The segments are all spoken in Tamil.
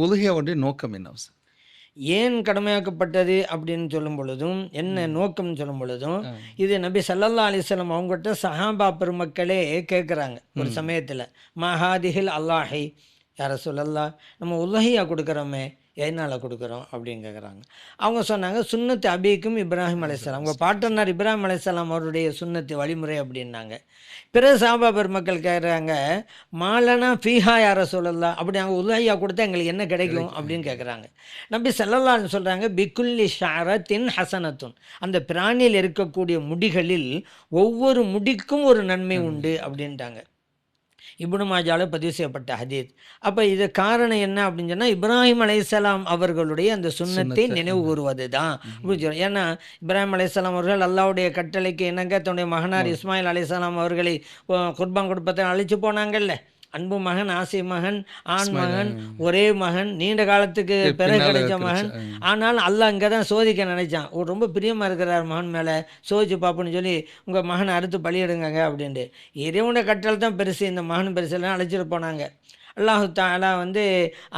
உலுஹியாவுடைய நோக்கம் என்ன? ஏன் கடமையாக்கப்பட்டது அப்படின்னு சொல்லும் பொழுதும், என்ன நோக்கம்னு சொல்லும் பொழுதும், ஆ. இது நபி ஸல்லல்லாஹு அலைஹி வஸல்லம் அவங்ககிட்ட சஹாபா பெருமக்களே கேட்குறாங்க ஒரு ம். சமயத்தில். மஹாதிஹில் அல்லாஹி யா ரசூலல்லாஹ், நம்ம உலஹியா கொடுக்குறோமே, எதனால் கொடுக்குறோம் அப்படின்னு கேட்குறாங்க. அவங்க சொன்னாங்க, சுன்னத்து அபீக்கும் இப்ராஹிம் அலைஹிஸ்ஸலாம், உங்கள் பாட்டனார் இப்ராஹிம் அலைஹிஸ்ஸலாம் அவருடைய சுன்னத்து வழிமுறை அப்படின்னாங்க. பிற சஹாபா பெருமக்கள் கேட்குறாங்க, மாலனா ஃபீஹா யா ரசூலல்லாஹ், அப்படி அவங்க உலஹியா கொடுத்தா எங்களுக்கு என்ன கிடைக்கும் அப்படின்னு கேட்குறாங்க. நபி ஸல்லல்லாஹு அலைஹி சொல்கிறாங்க, பிக்குல்லி ஷஅரத்தின் ஹசனத்துன், அந்த பிராணியில் இருக்கக்கூடிய முடிகளில் ஒவ்வொரு முடிக்கும் ஒரு நன்மை உண்டு அப்படின்ட்டாங்க. இப்னு மாஜால பதிவு செய்யப்பட்ட ஹதீத். அப்போ இது காரணம் என்ன அப்படின்னு சொன்னால், இப்ராஹிம் அலைஹிஸ்ஸலாம் அவர்களுடைய அந்த சுன்னத்தை நினைவு கூறுவது தான் அப்படின்னு சொல்கிறோம். ஏன்னா இப்ராஹிம் அலைஹிஸ்ஸலாம் அவர்கள் அல்லாஹ்வுடைய கட்டளைக்கு இணங்க தன்னுடைய மகனார் இஸ்மாயில் அலைஹிஸ்ஸலாம் அவர்களை குர்பான் கொடுப்பதை அழைச்சி போனாங்கல்ல. அன்பு மகன், ஆசை மகன், ஆண் மகன், ஒரே மகன், நீண்ட காலத்துக்கு பிறகு கிடைச்ச மகன். ஆனால் அல்லாஹ் இங்கே தான் சோதிக்க நினைச்சான். ஒரு ரொம்ப பிரியமாக இருக்கிறார் மகன் மேலே, சோதிச்சு பார்ப்போன்னு சொல்லி உங்கள் மகனை அறுத்து பலியிடுங்க அப்படின்ட்டு. இறைவனுடைய கட்டளை தான் பெருசு, இந்த மகன் பெருசு எல்லாம் அழைச்சிட்டு போனாங்க. அல்லாஹு தஆலா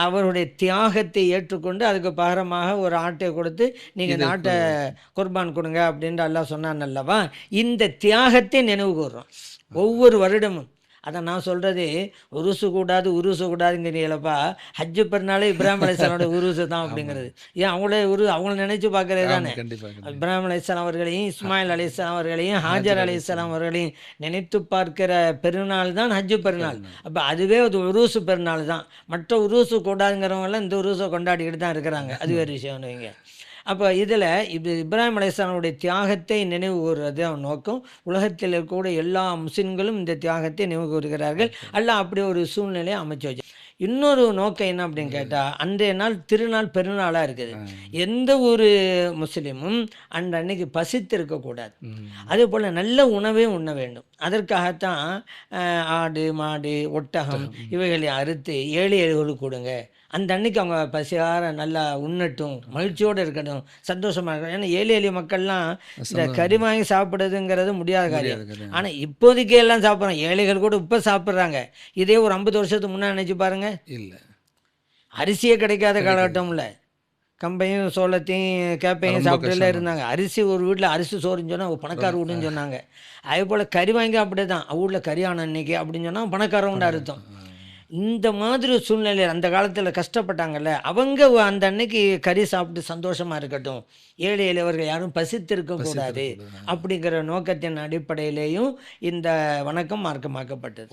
அவருடைய தியாகத்தை ஏற்றுக்கொண்டு அதுக்கு பகரமாக ஒரு ஆட்டை கொடுத்து நீங்கள் இந்த ஆட்டை குர்பான் கொடுங்க அப்படின்ட்டு அல்லாஹ் சொன்னான் அல்லவா. இந்த தியாகத்தை நினைவு கூர்றோம் ஒவ்வொரு வருடமும். அதை நான் சொல்கிறது, உருசு கூடாது உருசு கூடாதுங்கிறீங்களப்பா. ஹஜ்ஜு பெருநாளே இப்ராஹிம் அலைஹிஸ்ஸலாமோட உருசு தான் அப்படிங்கிறது. ஏன் அவங்கள நினைச்சு பார்க்கறது தானே. இப்ராஹிம் அலைஹிஸ்ஸலாம் அவர்களையும், இஸ்மாயில் அலைஹிஸ்ஸலாம் அவர்களையும், ஹாஜர் அலைஹிஸ்ஸலாம் அவர்களையும் நினைத்து பார்க்கிற பெருநாள் தான் ஹஜ்ஜு பெருநாள். அப்போ அதுவே ஒரு உருசு பெருநாள் தான். மற்ற உருசு கூடாதுங்கிறவங்களாம் இந்த உருசை கொண்டாடிக்கிட்டு தான் இருக்கிறாங்க. அது வேறு விஷயம் வைங்க. அப்போ இதில் இப்ராஹிம் அலைஹிஸ்ஸலாமுடைய தியாகத்தை நினைவு கூறுறது அவன் நோக்கம். உலகத்தில் இருக்கக்கூடிய எல்லா முஸ்லிம்களும் இந்த தியாகத்தை நினைவு கூறுகிறார்கள். அல்லாஹ் அப்படி ஒரு சூழ்நிலையை அமைச்சு வச்சு. இன்னொரு நோக்கம் என்ன அப்படின்னு கேட்டால், அன்றைய நாள் திருநாள் பெருநாளாக இருக்குது. எந்த ஒரு முஸ்லீமும் அன்றைக்கு பசித்து இருக்கக்கூடாது. அதே போல் நல்ல உணவையும் உண்ண வேண்டும். அதற்காகத்தான் ஆடு, மாடு, ஒட்டகம் இவைகளை அறுத்து ஏழை எளிகளுக்கு கொடுங்க. அந்த அன்னைக்கு அவங்க பசியார நல்லா உண்ணட்டும், மகிழ்ச்சியோடு இருக்கட்டும், சந்தோஷமாக இருக்கட்டும். ஏன்னா ஏழை எளிய மக்கள்லாம் இந்த கறி வாங்கி சாப்பிடுறதுங்கிறது முடியாத காரியம். ஆனால் இப்போதைக்கு எல்லாம் சாப்பிட்றாங்க. ஏழைகள் கூட இப்போ சாப்பிட்றாங்க. இதே ஒரு 50 வருஷத்துக்கு முன்னாடி நினச்சி பாருங்க. இல்லை, அரிசியே கிடைக்காத காலகட்டம்ல கம்பையும் சோளத்தையும் கேப்பையும் சாப்பிட்டுலாம் இருந்தாங்க. அரிசி ஒரு வீட்டில் அரிசி சோறுன்னு சொன்னால் பணக்கார வீடுன்னு சொன்னாங்க. அதே போல் கறி வாங்கி அப்படியே தான் வீட்டில் கறியான அன்னைக்கு அப்படின்னு சொன்னால் பணக்காரவங்க அர்த்தம். இந்த மாதிரி சூழ்நிலையில் அந்த காலத்தில் கஷ்டப்பட்டாங்கல்ல, அவங்க அந்த அன்னைக்கு கறி சாப்பிட்டு சந்தோஷமாக இருக்கட்டும், ஏழை எளியவர்கள் யாரும் பசித்திருக்கக்கூடாது அப்படிங்கிற நோக்கத்தின் அடிப்படையிலேயும் இந்த வணக்கம் மார்க்கமாக்கப்பட்டது.